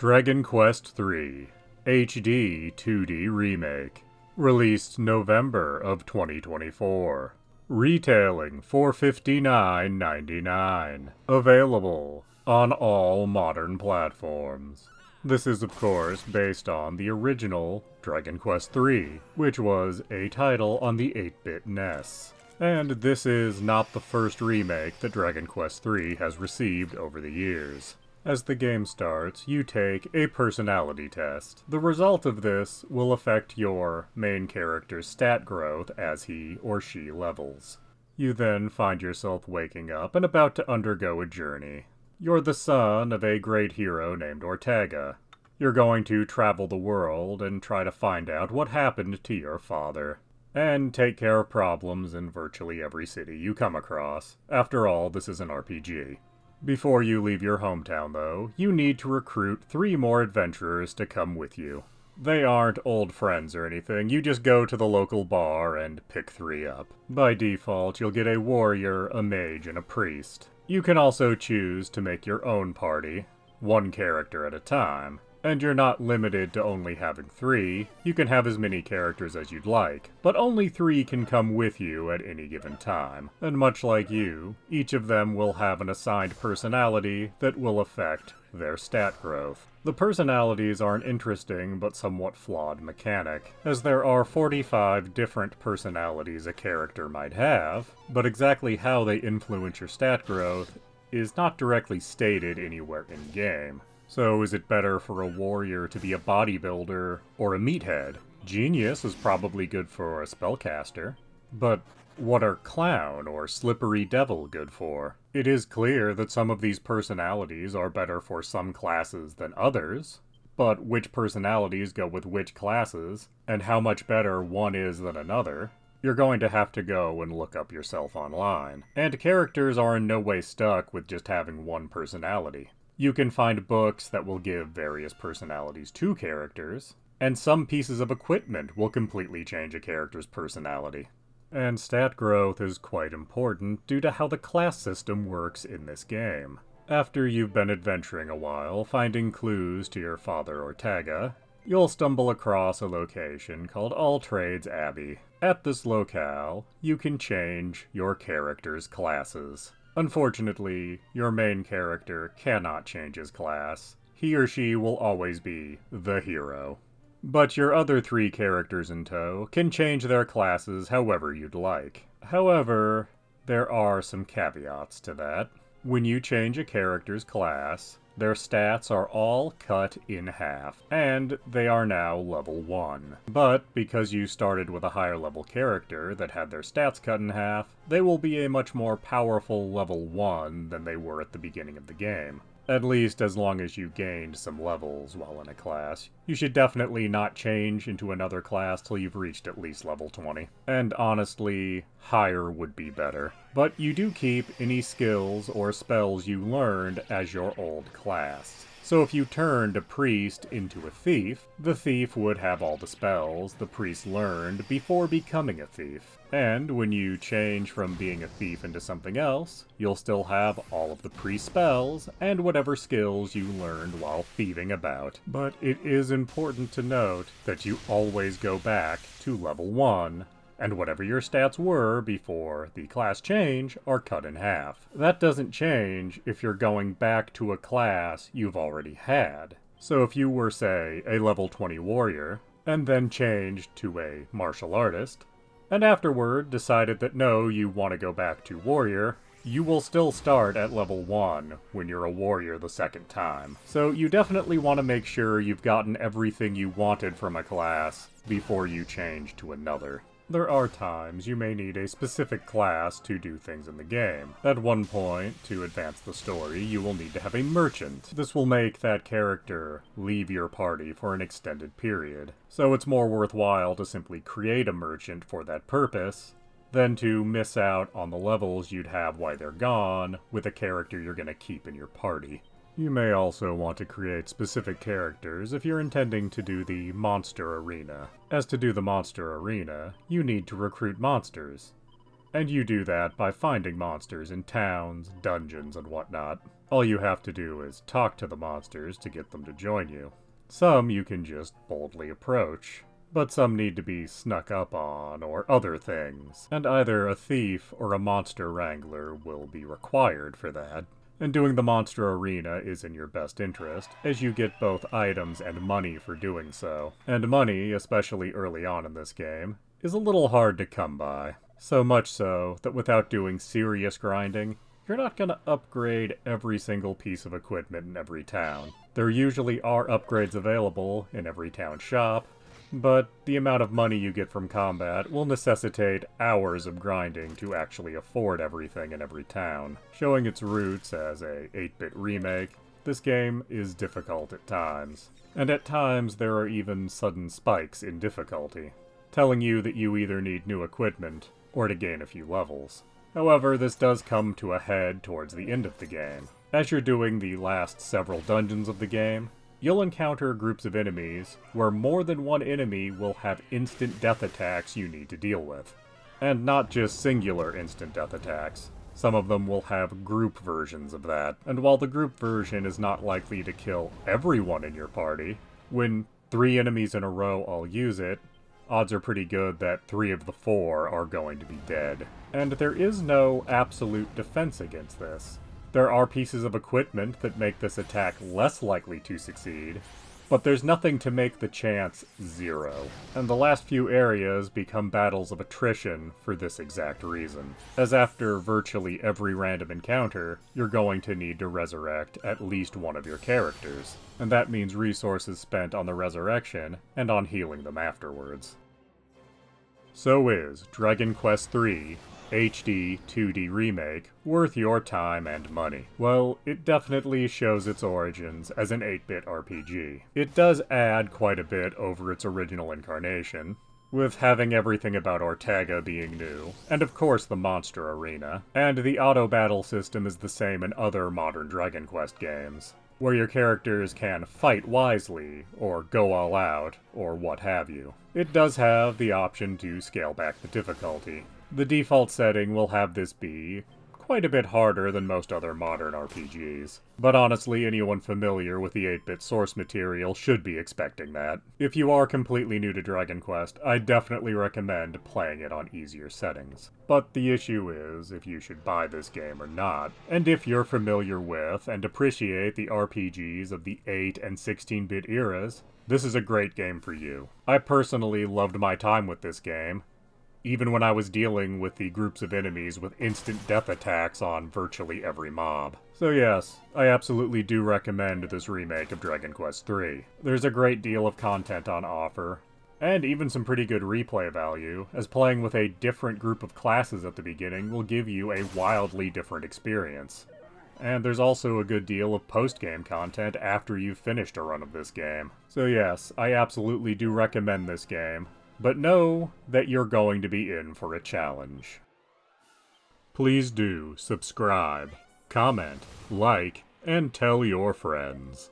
Dragon Quest III HD2d Remake, released November of 2024. Retailing for $59.99. Available on all modern platforms. This is of course based on the original Dragon Quest III, which was a title on the 8-bit NES. And this is not the first remake that Dragon Quest III has received over the years. As the game starts, you take a personality test. The result of this will affect your main character's stat growth as he or she levels. You then find yourself waking up and about to undergo a journey. You're the son of a great hero named Ortega. You're going to travel the world and try to find out what happened to your father, and take care of problems in virtually every city you come across. After all, this is an RPG. Before you leave your hometown, though, you need to recruit 3 more adventurers to come with you. They aren't old friends or anything, you just go to the local bar and pick 3 up. By default, you'll get a warrior, a mage, and a priest. You can also choose to make your own party, 1 character at a time. And you're not limited to only having 3, you can have as many characters as you'd like, but only 3 can come with you at any given time. And much like you, each of them will have an assigned personality that will affect their stat growth. The personalities are an interesting but somewhat flawed mechanic, as there are 45 different personalities a character might have, but exactly how they influence your stat growth is not directly stated anywhere in-game. So is it better for a warrior to be a bodybuilder or a meathead? Genius is probably good for a spellcaster. But what are clown or slippery devil good for? It is clear that some of these personalities are better for some classes than others, but which personalities go with which classes, and how much better one is than another, you're going to have to go and look up yourself online. And characters are in no way stuck with just having one personality. You can find books that will give various personalities to characters, and some pieces of equipment will completely change a character's personality. And stat growth is quite important due to how the class system works in this game. After you've been adventuring a while, finding clues to your father Ortega, you'll stumble across a location called All Trades Abbey. At this locale, you can change your character's classes. Unfortunately, your main character cannot change his class. He or she will always be the hero. But your other 3 characters in tow can change their classes however you'd like. However, there are some caveats to that. When you change a character's class, their stats are all cut in half, and they are now level 1. But because you started with a higher level character that had their stats cut in half, they will be a much more powerful level 1 than they were at the beginning of the game. At least as long as you gained some levels while in a class. You should definitely not change into another class till you've reached at least level 20. And honestly, higher would be better. But you do keep any skills or spells you learned as your old class. So if you turned a priest into a thief, the thief would have all the spells the priest learned before becoming a thief. And when you change from being a thief into something else, you'll still have all of the priest spells and whatever skills you learned while thieving about. But it is important to note that you always go back to level 1, and whatever your stats were before the class change are cut in half. That doesn't change if you're going back to a class you've already had. So if you were, say, a level 20 warrior, and then changed to a martial artist, and afterward decided that no, you want to go back to warrior, you will still start at level 1 when you're a warrior the second time. So you definitely want to make sure you've gotten everything you wanted from a class before you change to another. There are times you may need a specific class to do things in the game. At one point, to advance the story, you will need to have a merchant. This will make that character leave your party for an extended period. So it's more worthwhile to simply create a merchant for that purpose than to miss out on the levels you'd have while they're gone with a character you're going to keep in your party. You may also want to create specific characters if you're intending to do the monster arena. As to do the monster arena, you need to recruit monsters. and you do that by finding monsters in towns, dungeons, and whatnot. All you have to do is talk to the monsters to get them to join you. Some you can just boldly approach, but some need to be snuck up on, or other things, and either a thief or a monster wrangler will be required for that. And doing the monster arena is in your best interest, as you get both items and money for doing so. And money, especially early on in this game, is a little hard to come by. So much so that without doing serious grinding, you're not going to upgrade every single piece of equipment in every town. There usually are upgrades available in every town shop, but the amount of money you get from combat will necessitate hours of grinding to actually afford everything in every town. Showing its roots as a 8-bit remake, this game is difficult at times. And at times there are even sudden spikes in difficulty, telling you that you either need new equipment or to gain a few levels. However, this does come to a head towards the end of the game. As you're doing the last several dungeons of the game, you'll encounter groups of enemies where more than one enemy will have instant death attacks you need to deal with. And not just singular instant death attacks. Some of them will have group versions of that, and while the group version is not likely to kill everyone in your party, when 3 enemies in a row all use it, odds are pretty good that 3 of the 4 are going to be dead. And there is no absolute defense against this. There are pieces of equipment that make this attack less likely to succeed, but there's nothing to make the chance 0. And the last few areas become battles of attrition for this exact reason, as after virtually every random encounter, you're going to need to resurrect at least one of your characters, and that means resources spent on the resurrection and on healing them afterwards. So is Dragon Quest III HD2d Remake worth your time and money? Well, it definitely shows its origins as an 8-bit RPG. It does add quite a bit over its original incarnation, with having everything about Ortega being new, and of course the monster arena, and the auto-battle system is the same in other modern Dragon Quest games, where your characters can fight wisely, or go all out, or what have you. It does have the option to scale back the difficulty. The default setting will have this be quite a bit harder than most other modern RPGs. But honestly, anyone familiar with the 8-bit source material should be expecting that. If you are completely new to Dragon Quest, I definitely recommend playing it on easier settings. But the issue is if you should buy this game or not, and if you're familiar with and appreciate the RPGs of the 8 and 16-bit eras, this is a great game for you. I personally loved my time with this game, even when I was dealing with the groups of enemies with instant death attacks on virtually every mob. So yes, I absolutely do recommend this remake of Dragon Quest III. There's a great deal of content on offer, and even some pretty good replay value, as playing with a different group of classes at the beginning will give you a wildly different experience. And there's also a good deal of post-game content after you've finished a run of this game. So yes, I absolutely do recommend this game, but know that you're going to be in for a challenge. Please do subscribe, comment, like, and tell your friends.